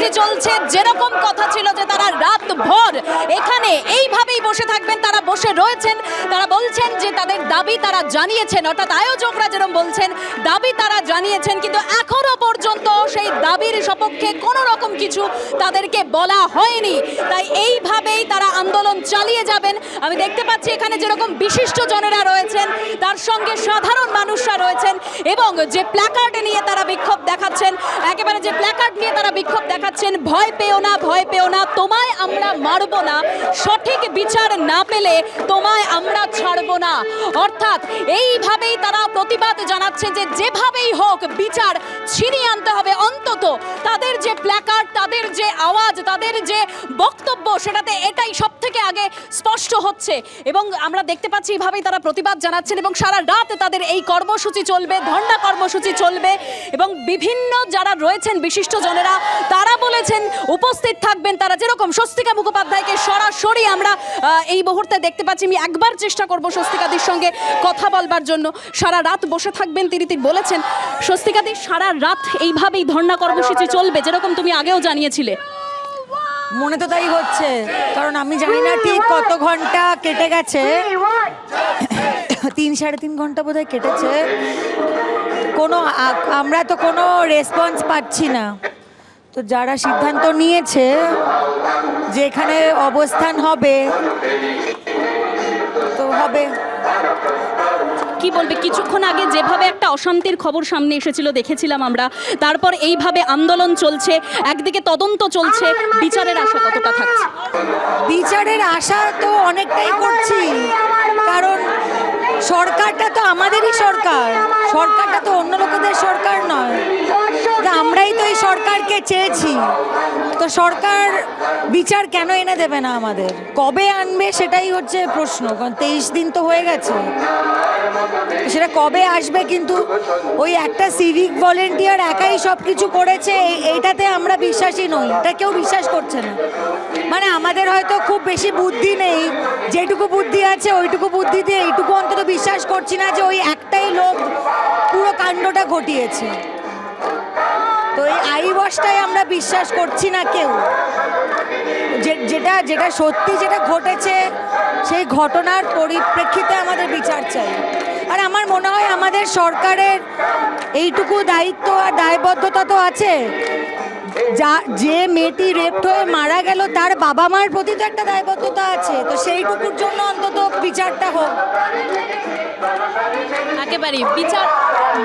কর্মসূচি চলছে, যেরকম কথা ছিল যে তারা রাতভর এখানে এইভাবেই বসে থাকবেন, তারা বসে রয়েছেন। তারা বলছেন যে তাদের দাবি তারা জানিয়েছেন, অর্থাৎ আয়োজকরা যেরকম বলছেন দাবি তারা জানিয়েছেন, কিন্তু এখনো পর্যন্ত সেই দাবির সপক্ষে কোনো রকম কিছু তাদেরকে বলা হয়নি। তাই এইভাবেই তারা আন্দোলন চালিয়ে যাবেন। আমি দেখতে পাচ্ছি এখানে যেরকম বিশিষ্ট জনেরা রয়েছেন, তার সঙ্গে সাধারণ মানুষরা রয়েছেন, এবং যে প্ল্যাকার্ড নিয়ে তারা বিক্ষোভ দেখাচ্ছেন, একেবারে যে প্ল্যাকার্ড নিয়ে তারা বিক্ষোভ দেখাচ্ছেন, ভয় পেও না, ভয় পেও না, তোমায় আমরা মারব না, সঠিক বিচার না পেলে তোমায় আমরা ছাড়ব না। অর্থাৎ এইভাবেই তারা প্রতিবাদ জানাচ্ছে যে যেভাবেই হোক বিচার ছিনিয়ে আনতে হবে। অন্তত তাদের যে প্ল্যাকার্ড, তাদের যে আওয়াজ, তাদের যে বক্তব্য, সেটাতে এটাই সব থেকে আগে স্পষ্ট হচ্ছে। এবং আমরা দেখতে পাচ্ছি এইভাবেই তারা প্রতিবাদ জানাচ্ছেন, এবং সারা রাত তাদের এই কর্মসূচি চলবে, ধর্ণা কর্মসূচি চলবে। এবং বিভিন্ন যারা রয়েছেন বিশিষ্ট জনেরা, তারা বলেছেন উপস্থিত থাকবেন। তারা যেরকম স্বস্তিকা মুখোপাধ্যায়কে সরাসরি আমরা এই মুহূর্তে দেখতে পাচ্ছি, আমি একবার চেষ্টা করব স্বস্তিকাদির সঙ্গে কথা বলবার জন্য। সারা রাত বসে থাকবেন তিনি বলেছেন। স্বস্তিকাদি, সারা রাত এইভাবেই ধর্ণা কর্মসূচি চলবে, যেরকম তুমি আগেও জানিয়েছিলে? মনে তো তাই হচ্ছে, কারণ আমি জানি না ঠিক কত ঘন্টা কেটে গেছে, 3-3.5 ঘন্টা বোধহয় কেটেছে। আমরা তো কোনো রেসপন্স পাচ্ছি না। তো যারা সিদ্ধান্ত নিয়েছে যে এখানে অবস্থান হবে, তো হবে। কি বলবে, কিছুক্ষণ আগে যেভাবে একটা অশান্তির খবর সামনে এসেছিল দেখেছিলাম আমরা, তারপর এইভাবে আন্দোলন চলছে, একদিকে তদন্ত চলছে, বিচারের আশা কতটা থাকছে? বিচারের আশা তো অনেকটাই করছি, কারণ সরকারটা তো আমাদেরই সরকার, সরকারটা তো অন্য লোকেদের সরকার নয়। আমরাই তো এই সরকারকে চেয়েছি, তো সরকার বিচার কেন এনে দেবে না আমাদের? কবে আনবে সেটাই হচ্ছে প্রশ্ন, কারণ 23 দিন তো হয়ে গেছে, সেটা কবে আসবে? কিন্তু ওই একটা সিভিক ভলেন্টিয়ার একাই সব কিছু করেছে, এইটাতে আমরা বিশ্বাসী নই, এটা কেউ বিশ্বাস করছে না। মানে আমাদের হয়তো খুব বেশি বুদ্ধি নেই, যেটুকু বুদ্ধি আছে ওইটুকু বুদ্ধি দিয়ে এইটুকু অন্তত বিশ্বাস করছি না যে ওই একটাই লোক পুরো কাণ্ডটা ঘটিয়েছে। তো এই আইবসটাই আমরা বিশ্বাস করছি না কেউ, যেটা সত্যি, যেটা ঘটেছে, সেই ঘটনার পরিপ্রেক্ষিতে আমাদের বিচার চাই। আর আমার মনে হয় আমাদের সরকারের এইটুকু দায়িত্ব আর দায়বদ্ধতা তো আছে, যে মেয়েটি রেপ্ট হয়ে মারা গেল তার বাবা মার প্রতি তো একটা দায়বদ্ধতা আছে, তো সেইটুকুর জন্য অন্তত বিচারটা হোক। একেবারেই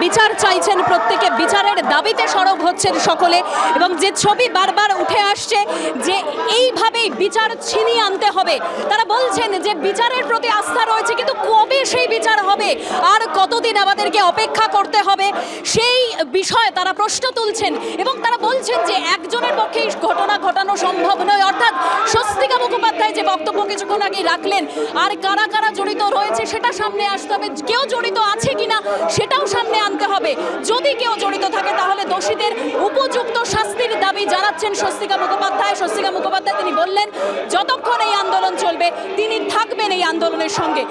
বিচার চাইছেন প্রত্যেকে, বিচারের দাবিতে সরব হচ্ছেন সকলে। এবং যে ছবি বারবার উঠে আসছে যে এইভাবেই বিচার ছিনিয়ে আনতে হবে, তারা বলছেন যে বিচারের প্রতি আস্থা রয়েছে, কিন্তু কবে সেই বিচার হবে, আর কতদিন আমাদেরকে অপেক্ষা করতে হবে, সেই বিষয়ে তারা প্রশ্ন তুলছেন। এবং তারা বলছেন যে একজনের পক্ষে এই ঘটনা ঘটানো সম্ভব নয়। অর্থাৎ স্বস্তিকা মুখোপাধ্যায় যে বক্তব্য কিছুক্ষণ আগে রাখলেন, আর কারা কারা জড়িত রয়েছে সেটা সামনে আসতে হবে, কেউ জড়িত আছে কিনা সেটাও সামনে আনতে হবে। যদি কেউ জড়িত থাকে তাহলে দোষীদের উপযুক্ত শাস্তির দাবি জানাচ্ছেন স্বস্তিকা মুখোপাধ্যায়। স্বস্তিকা মুখোপাধ্যায় তিনি বললেন যতক্ষণ এই আন্দোলন চলবে তিনি থাকবেন এই আন্দোলনের সঙ্গে।